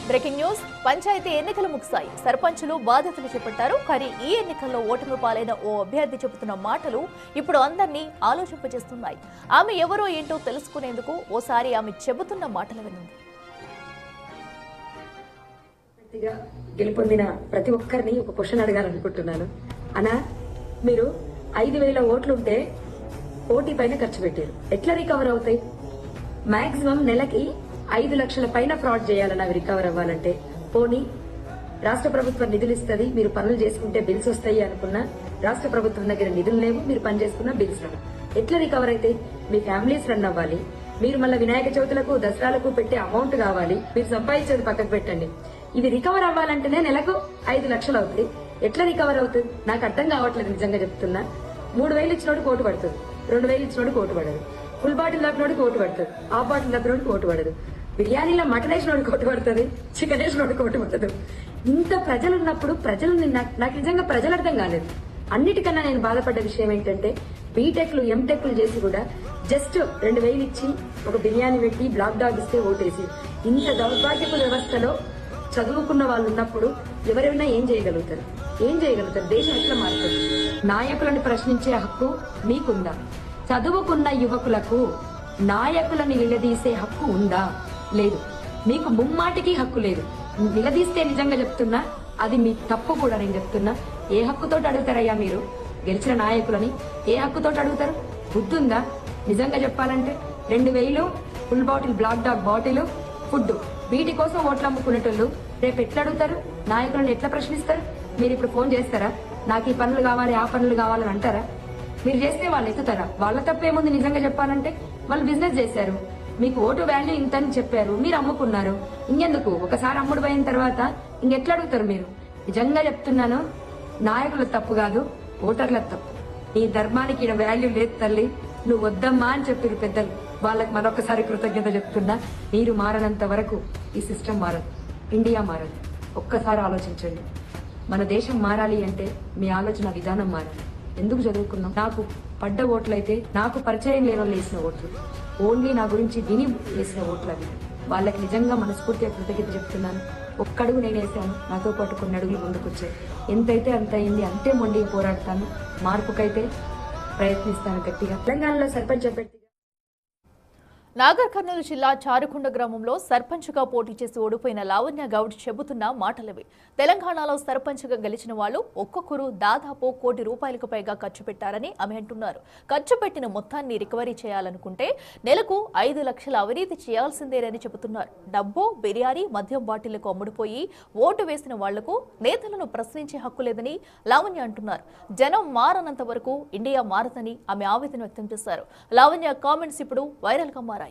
Breaking news. Panchayat ఎన్నికలు ముగిశాయి. సర్పంచులు బాధ్యతలు చేపట్టారు. కానీ ఈ ఎన్నికల్లో ఓటమి పాలైన ఓ అభ్యర్థి చెబుతున్న మాటలు ఇప్పుడు అందరినీ ఆలోచింపజేస్తున్నాయి. ఆమె ఎవరో ఏంటో తెలుసుకునేందుకు ఓసారి ఆమె చెబుతున్న మాటలు వినండి. గెలుపొందిన ప్రతి ఒక్కరిని ఒక క్వశ్చన్ అడగాలనుకుంటున్నాను. అనా, మీరు 5,000 ఓట్లుంటే కోటి పైన ఖర్చు పెట్టారు. ఎట్లా రికవర్ అవుతాయి? మాక్సిమం నెలకి 5 లక్షల పైన ఫ్రాడ్ చేయాలని అవి రికవర్ అవ్వాలంటే. పోనీ రాష్ట్ర ప్రభుత్వం నిధులు ఇస్తుంది, మీరు పనులు చేసుకుంటే బిల్స్ వస్తాయి అనుకున్నా రాష్ట్ర ప్రభుత్వం దగ్గర నిధులు లేవు, మీరు పని చేసుకున్న బిల్స్ రావు. ఎట్లా రికవర్ అయితే? మీ ఫ్యామిలీస్ రన్ అవ్వాలి. మీరు మళ్ళీ వినాయక చవితులకు దసరాలకు పెట్టే అమౌంట్ కావాలి. మీరు సంపాదించేది పక్కకు పెట్టండి. ఇవి రికవర్ అవ్వాలంటేనే నెలకు 5 లక్షలు అవుతుంది. ఎట్లా రికవర్ అవుతుంది? నాకు అర్థం కావట్లేదు, నిజంగా చెప్తున్నా. 3,000 ఇచ్చినోడు కోటు పడుతుంది, 2,000 ఇచ్చినోడు కోటు పడదు. ఫుల్ బాటిల్ దప్పినోడు కోటు పడుతుంది, హాఫ్ బాటిల్ దప్పినోడు కోటు పడదు. బిర్యానీలో మటన్ వేసినోడు కోటు పడుతుంది, చికెన్ వేసినోడు కోటు పడదు. ఇంత ప్రజలు ఉన్నప్పుడు ప్రజలు నాకు నిజంగా ప్రజలు అర్థం కాలేదు. అన్నిటికన్నా నేను బాధపడ్డ విషయం ఏంటంటే, బీటెక్లు ఎంటెక్లు చేసి కూడా జస్ట్ 2,000 ఇచ్చి ఒక బిర్యానీ పెట్టి బ్లాక్ డాగ్ ఇస్తే ఓటేసి, ఇంత దౌర్భాగ్యపు వ్యవస్థలో చదువుకున్న వాళ్ళు ఉన్నప్పుడు ఎవరైనా ఏం చేయగలుగుతారు? దేశం ఎట్లా మారుతుంది? నాయకులను ప్రశ్నించే హక్కు మీకుందా? చదువుకున్న యువకులకు నాయకులను నిలదీసే హక్కు ఉందా? లేదు. మీకు ముమ్మాటికి హక్కు లేదు. నిలదీస్తే నిజంగా చెప్తున్నా, అది మీ తప్పు కూడా. నేను చెప్తున్నా, ఏ హక్కుతో అడుగుతారయ్యా మీరు గెలిచిన నాయకులని? ఏ హక్కుతో అడుగుతారు? బుద్ధుందా? నిజంగా చెప్పాలంటే 2,000 full bottle black dog bottle food, వీటి కోసం ఓట్లు అమ్ముకునేటోళ్ళు రేపు ఎట్లా అడుగుతారు? నాయకులను ఎట్లా ప్రశ్నిస్తారు? మీరు ఇప్పుడు ఫోన్ చేస్తారా? నాకు ఈ పనులు కావాలి, ఆ పనులు కావాలని అంటారా? మీరు చేస్తే వాళ్ళు ఎత్తుతారా? వాళ్ళ తప్పేముంది? నిజంగా చెప్పాలంటే వాళ్ళు బిజినెస్ చేశారు, మీకు ఓటు వాల్యూ ఇంత అని చెప్పారు, మీరు అమ్ముకున్నారు. ఇంకెందుకు? ఒకసారి అమ్ముడు పోయిన తర్వాత ఇంకెట్లా అడుగుతారు మీరు? నిజంగా చెప్తున్నాను, నాయకుల తప్పు కాదు, ఓటర్ల తప్పు. నీ ధర్మానికి ఈడ వాల్యూ లేదు తల్లి, నువ్వు వద్దమ్మా అని చెప్పారు పెద్దలు. వాళ్ళకి మరొకసారి కృతజ్ఞత చెప్తున్నా. మీరు మారనంత వరకు ఈ సిస్టమ్ మారదు, ఇండియా మారదు. ఒక్కసారి ఆలోచించండి. మన దేశం మారాలి అంటే మీ ఆలోచన విధానం మారాలి. ఎందుకు చదువుకున్నాం? నాకు పడ్డ ఓట్లయితే నాకు పరిచయం లేని వాళ్ళు వేసిన ఓట్లు, ఓన్లీ నా గురించి విని వేసిన ఓట్లు అవి. వాళ్ళకి నిజంగా మనస్ఫూర్తిగా కృతజ్ఞత చెప్తున్నాను. ఒక్కడుగు నేను వేసాను, నాతో పాటు కొన్ని అడుగులు ముందుకొచ్చాయి. ఎంతైతే అంత అయింది, అంతే మొండిగా పోరాడతాను. మార్పుకైతే ప్రయత్నిస్తాను గట్టిగా. తెలంగాణలో సర్పంచ్ అభ్యర్థి నాగర్ కర్నూలు జిల్లా చారుకొండ గ్రామంలో సర్పంచ్గా పోటీ చేసి ఓడిపోయిన లావణ్య గౌడ్ చెబుతున్న మాటలవి. తెలంగాణలో సర్పంచ్గా గెలిచిన వాళ్ళు ఒక్కొక్కరు దాదాపు ₹1,00,00,000 పైగా ఖర్చు పెట్టారని ఆమె అంటున్నారు. ఖర్చు పెట్టిన మొత్తాన్ని రికవరీ చేయాలనుకుంటే నెలకు 5 లక్షల అవినీతి చేయాల్సిందేనని చెబుతున్నారు. డబ్బు, బిర్యానీ, మద్యం బాటిళ్లకు అమ్ముడుపోయి ఓటు వేసిన వాళ్లకు నేతలను ప్రశ్నించే హక్కు లేదని లావణ్య అంటున్నారు. జనం మారనంత వరకు ఇండియా మారదని ఆమె ఆవేదన వ్యక్తం చేశారు. లావణ్య కామెంట్స్ ఇప్పుడు వైరల్ గా మారాయి.